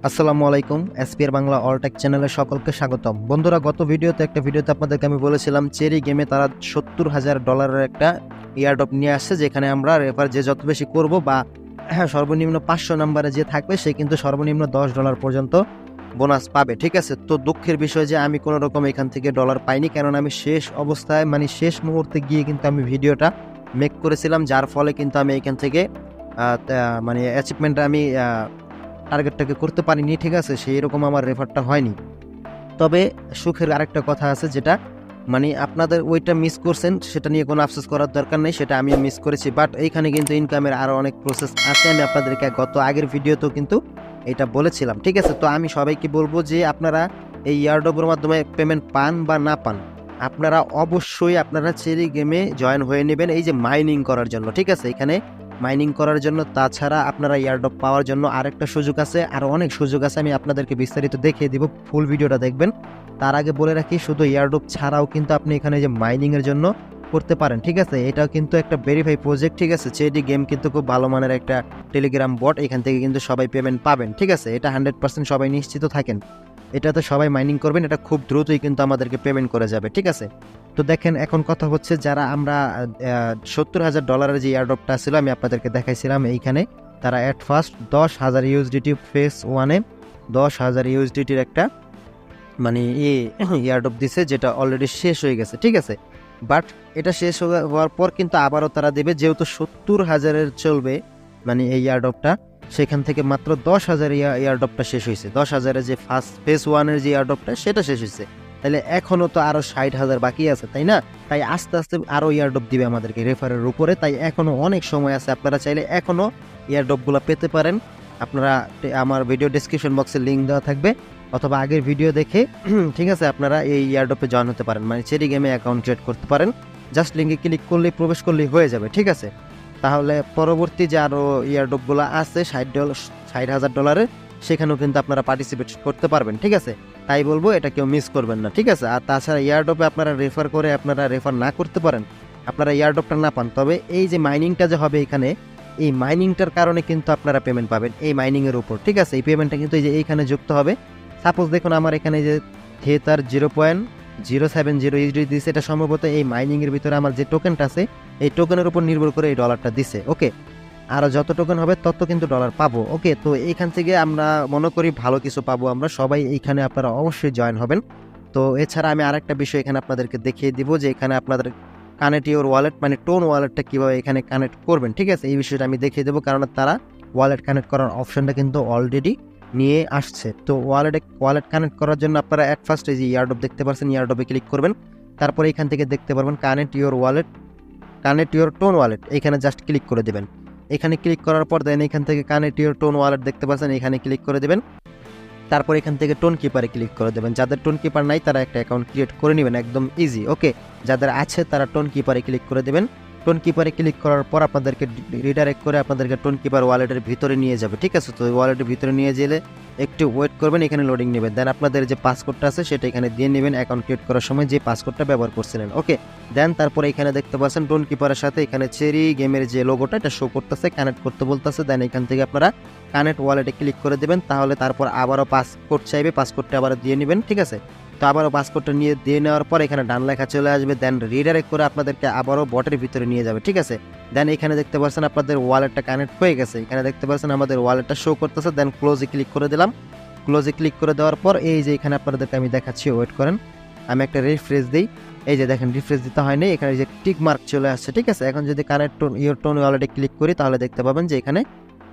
আসসালামু আলাইকুম। এসপিআর বাংলা অলটেক চ্যানেলে সকলকে স্বাগতম। বন্ধুরা, গত একটা ভিডিওতে আপনাদেরকে আমি বলেছিলাম চেরি গেমে তারা $70,000 একটা এয়ারড্রপ নিয়ে আসছে, যেখানে আমরা রেফার যে যত বেশি করব বা সর্বনিম্ন 500 নাম্বারে যে থাকবে সে কিন্তু সর্বনিম্ন $10 পর্যন্ত বোনাস পাবে। ঠিক আছে, তো দুঃখের বিষয় যে আমি কোনো রকম এখান থেকে ডলার পাইনি, কারণ আমি শেষ অবস্থায় শেষ মুহূর্তে গিয়ে কিন্তু আমি ভিডিওটা মেক করেছিলাম, যার ফলে কিন্তু আমি এখান থেকে অ্যাচিভমেন্টটা আমি টার্গেটটাকে করতে পারিনি। ঠিক আছে, সেই রকম আমার রেফারটা হয়নি। তবে সুখের আরেকটা কথা আছে, যেটা আপনাদের ওইটা মিস করছেন, সেটা নিয়ে কোনো আফসোস করার দরকার নেই, সেটা আমিও মিস করেছি। বাট এইখানে কিন্তু ইনকামের আরও অনেক প্রসেস আছে, আমি আপনাদেরকে আগের ভিডিওতেও কিন্তু এটা বলেছিলাম। ঠিক আছে, তো আমি সবাইকে বলবো যে আপনারা এই ইয়ারড্রপের মাধ্যমে পেমেন্ট পান বা না পান, আপনারা অবশ্যই আপনারা চেরি গেমে জয়েন হয়ে নেবেন এই যে মাইনিং করার জন্য। ঠিক আছে, এখানে মাইনিং করার জন্য, তাছাড়া আপনারা ইয়ারড্রপ পাওয়ার জন্য আরেকটা সুযোগ আছে, আরও অনেক সুযোগ আছে, আমি আপনাদেরকে বিস্তারিত দেখিয়ে দিব, ফুল ভিডিওটা দেখবেন। তার আগে বলে রাখি, শুধু ইয়ারড্রপ ছাড়াও কিন্তু আপনি এখানে যে মাইনিংয়ের জন্য করতে পারেন। ঠিক আছে, এটাও কিন্তু একটা ভেরিফাই প্রজেক্ট। ঠিক আছে, চেরি গেম কিন্তু খুব ভালো মানের একটা টেলিগ্রাম বট, এখান থেকে কিন্তু সবাই পেমেন্ট পাবেন। ঠিক আছে, এটা 100% সবাই নিশ্চিত থাকেন, এটাতে সবাই মাইনিং করবেন, এটা খুব দ্রুতই কিন্তু আমাদেরকে পেমেন্ট করে যাবে। ঠিক আছে, তো দেখেন এখন কথা হচ্ছে, যারা আমরা $70,000 যে এয়ারড্রপটা ছিল আমি আপনাদেরকে দেখাইছিলাম, এইখানে তারা অ্যাট ফার্স্ট 10,000 USDT ফেস 1-এ 10,000 USDTর একটা এয়ারড্রপ দিছে, যেটা অলরেডি শেষ হয়ে গেছে। ঠিক আছে, বাট এটা শেষ হওয়ার পর কিন্তু আবারও তারা দেবে, যেহেতু 70,000-এর চলবে এই এয়ারড্রপটা, সেখান থেকে মাত্র 10,000 এয়ারড্রপটা শেষ হয়েছে। 10,000-এর যে ফার্স্ট ফেস 1-এর যে এয়ারড্রপটা সেটা শেষ হয়েছে, তাহলে এখনও তো আরও 60,000 বাকি আছে, তাই না? তাই আস্তে আস্তে আরও এয়ারড্রপ দিবে আমাদেরকে রেফারের উপরে, তাই এখনও অনেক সময় আছে, আপনারা চাইলে এখনও এয়ারড্রপগুলো পেতে পারেন। আপনারা আমার ভিডিও ডেসক্রিপশন বক্সে লিঙ্ক দেওয়া থাকবে, অথবা আগের ভিডিও দেখে ঠিক আছে আপনারা এই এয়ারড্রপে জয়েন হতে পারেন, চেরি গেমে অ্যাকাউন্ট ক্রিয়েট করতে পারেন। জাস্ট লিঙ্কে ক্লিক করলেই, প্রবেশ করলেই হয়ে যাবে। ঠিক আছে, তাহলে পরবর্তী যে আরও এয়ারড্রপগুলো আছে $60,000, সেখানেও কিন্তু আপনারা পার্টিসিপেট করতে পারবেন। ঠিক আছে, তাই বলবো এটা কেউ মিস করবেন না। ঠিক আছে, আর তাছাড়া এয়ারড্রপে আপনারা রেফার না করতে পারেন, আপনারা এয়ারড্রপটা না পান, তবে এই যে মাইনিংটা যে হবে এখানে, এই মাইনিংটার কারণে কিন্তু আপনারা পেমেন্ট পাবেন এই মাইনিংয়ের উপর। ঠিক আছে, এই পেমেন্টটা কিন্তু এই যে এইখানে যুক্ত হবে। সাপোজ দেখুন আমার এখানে যে থিয়েটার 0.070 USD দিচ্ছে, এটা সম্ভবত এই মাইনিংয়ের ভিতরে আমার যে টোকেনটা আছে এই টোকেনের উপর নির্ভর করে এই ডলারটা দিছে। ওকে, আরও যত টোকেন হবে তত কিন্তু ডলার পাবো। ওকে, তো এইখান থেকে আমরা মনে করি ভালো কিছু পাবো আমরা সবাই, এইখানে আপনারা অবশ্যই জয়েন হবেন। তো এছাড়া আমি আরেকটা বিষয় এখানে আপনাদেরকে দেখিয়ে দিব, যে এখানে আপনাদের কানেক্ট ইউর ওয়ালেট টোন ওয়ালেটটা কীভাবে এখানে কানেক্ট করবেন। ঠিক আছে, এই বিষয়টা আমি দেখিয়ে দেবো, কারণ তারা ওয়ালেট কানেক্ট করার অপশনটা কিন্তু অলরেডি নিয়ে আসছে। তো ওয়ালেট কানেক্ট করার জন্য আপনারা অ্যাট ফার্স্ট এই যে ইয়ারড্রপ দেখতে পাচ্ছেন, ইয়ারড্রপে ক্লিক করবেন, তারপরে এখান থেকে দেখতে পারবেন কানেক্ট ইউর টোন ওয়ালেট, এখানে জাস্ট ক্লিক করে দেবেন। এখানে ক্লিক করার পর দেন এখান থেকে কানেক্ট ইউর টোন ওয়ালেট দেখতে পাচ্ছেন, এখানে ক্লিক করে দেবেন। তারপর এখান থেকে টোন কিপারে ক্লিক করে দেবেন। যাদের টোন কিপার নাই তারা একটা অ্যাকাউন্ট ক্রিয়েট করে নেবেন, একদম ইজি। ওকে, যাদের আছে তারা টোন কিপারে ক্লিক করে দেবেন। টোন কিপারে ক্লিক করার পর আপনাদেরকে রিডাইরেক্ট করে আপনাদেরকে টোন কিপার ওয়ালেটের ভিতরে নিয়ে যাবে। ঠিক আছে, তো ওয়ালেটের ভিতরে নিয়ে গেলে একটু ওয়েট করবেন, এখানে লোডিং নেবেন, দেন আপনাদের যে পাসওয়ার্ডটা আছে সেটা এখানে দিয়ে নেবেন, অ্যাকাউন্ট ক্রিয়েট করার সময় যে পাসওয়ার্ডটা ব্যবহার করছিলেন। ওকে, দেন তারপরে এখানে দেখতে পাচ্ছেন টোন কিপারের সাথে এখানে চেরি গেমের যে লোগোটা এটা শো করতেছে, কানেক্ট করতে বলতেছে। দেন এখান থেকে আপনারা কানেক্ট ওয়ালেটে ক্লিক করে দেবেন, তাহলে তারপর আবারও পাসওয়ার্ড চাইবে, পাসওয়ার্ডটা আবার দিয়ে নেবেন। ঠিক আছে, তো আবারও পাসওয়ার্ডটা দিয়ে নেওয়ার পর এখানে ডান লেখা চলে আসবে, দেন রিডাইরেক্ট করে আপনাদেরকে আবারও বটের ভিতরে নিয়ে যাবে। ঠিক আছে, দেন এখানে দেখতে পাচ্ছেন আপনাদের ওয়ালেটটা কানেক্ট হয়ে গেছে, এখানে দেখতে পাচ্ছেন আমাদের ওয়ালেটটা শো করতেছে। দেন ক্লোজে ক্লিক করে দিলাম। ক্লোজে ক্লিক করে দেওয়ার পর এই যে এখানে আপনাদেরকে আমি দেখাচ্ছি, ওয়েট করেন, আমি একটা রিফ্রেশ দিই। এই যে দেখেন রিফ্রেশ দিতে হয়নি, এখানে যে টিক মার্ক চলে আসছে। ঠিক আছে, এখন যদি কানেক্ট ইউর টোন ওয়ালেটে ক্লিক করি, তাহলে দেখতে পাবেন যে এখানে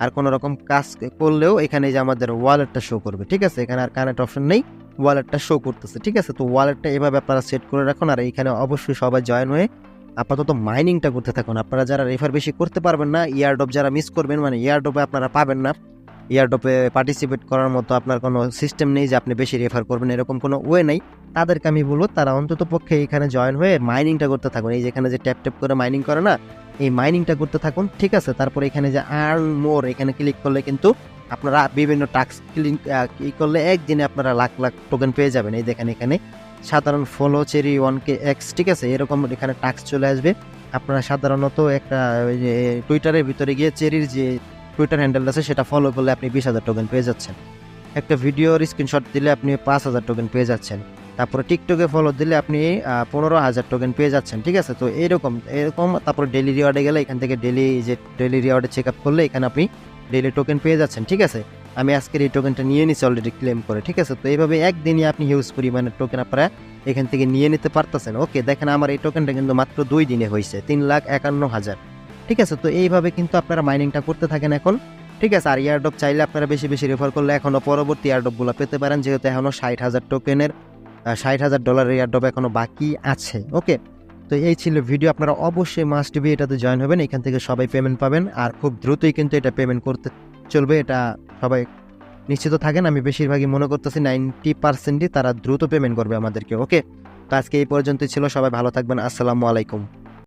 আর কোনো রকম কাজ করলেও এখানে যে আমাদের ওয়ালেটটা শো করবে। ঠিক আছে, এখানে আর কানেক্ট অপশন নেই, ওয়ালেটটা শো করতেছে। ঠিক আছে, তো ওয়ালেটটা এভাবে আপনারা সেট করে রাখুন, আর এইখানে অবশ্যই সবাই জয়েন হয়ে আপাতত মাইনিংটা করতে থাকুন। আপনারা যারা রেফার বেশি করতে পারবেন না, ইয়ারড্রপ যারা মিস করবেন, ইয়ারড্রপে আপনারা পাবেন না, ইয়ারড্রপে পার্টিসিপেট করার মতো আপনার কোনো সিস্টেম নেই যে আপনি বেশি রেফার করবেন, এরকম কোনো ওয়ে নেই, তাদেরকে আমি বলবো তারা অন্তত পক্ষে এখানে জয়েন হয়ে মাইনিংটা করতে থাকুন। এই যেখানে যে ট্যাপ করে মাইনিং করে না, এই মাইনিংটা করতে থাকুন। ঠিক আছে, তারপরে এখানে যে আর্ন মোর, এখানে ক্লিক করলে কিন্তু আপনারা বিভিন্ন টাস্ক ক্লিক করলে একদিনে আপনারা লাখ লাখ টোকেন পেয়ে যাবেন। এই দেখেন এখানে সাধারণ ফলো চেরি 1K ঠিক আছে, এরকম এখানে টাস্ক চলে আসবে। আপনারা সাধারণত একটা টুইটারের ভিতরে গিয়ে চেরির যে টুইটার হ্যান্ডেল আছে সেটা ফলো করলে আপনি 20,000 টোকেন পেয়ে যাচ্ছেন। একটা ভিডিওর স্ক্রিনশট দিলে আপনি 5,000 টোকেন পেয়ে যাচ্ছেন। তারপরে টিকটকে ফলো দিলে আপনি 15,000 টোকেন পেয়ে যাচ্ছেন, ঠিক আছে? তো এরকম তারপরে ডেইলি রিওয়ার্ডে গেলে এখান থেকে ডেইলি রিওয়ার্ডে চেক আপ করলে এখানে আপনি ডেইলি টোকেন পেয়ে যাচ্ছেন, ঠিক আছে? আমি আজকের এই টোকেনটা নিয়ে নিচ্ছি অলরেডি ক্লেম করে, ঠিক আছে? তো এইভাবে একদিনই আপনি হিউজ পরিমাণের টোকেন আপনারা এখান থেকে নিয়ে নিতে পারতেছেন। ওকে, দেখেন আমার এই টোকেনটা কিন্তু মাত্র 2 দিনে হয়েছে 3,51,000, ঠিক আছে? তো এইভাবে কিন্তু আপনারা মাইনিংটা করতে থাকেন এখন, ঠিক আছে? আর ইয়ারড্রপ চাইলে আপনারা বেশি বেশি রেফার করলে এখনও পরবর্তী ইয়ারড্রপগুলো পেতে পারেন, যেহেতু এখনও 60,000 টোকেনের $60,000 ইয়ারড্রপ এখনও বাকি আছে। ওকে, তো এই ছিল ভিডিও। আপনারা অবশ্যই মাস্ট বি এটাতে জয়েন হবেন, এখান থেকে সবাই পেমেন্ট পাবেন আর খুব দ্রুতই কিন্তু এটা পেমেন্ট করতে চলবে, এটা সবাই নিশ্চিত থাকেন। আমি বেশিরভাগই মনে করতেছি 90%ই তারা দ্রুত পেমেন্ট করবে আমাদেরকে। ওকে, তো আজকে এই পর্যন্তই ছিল, সবাই ভালো থাকবেন, আসসালামু আলাইকুম।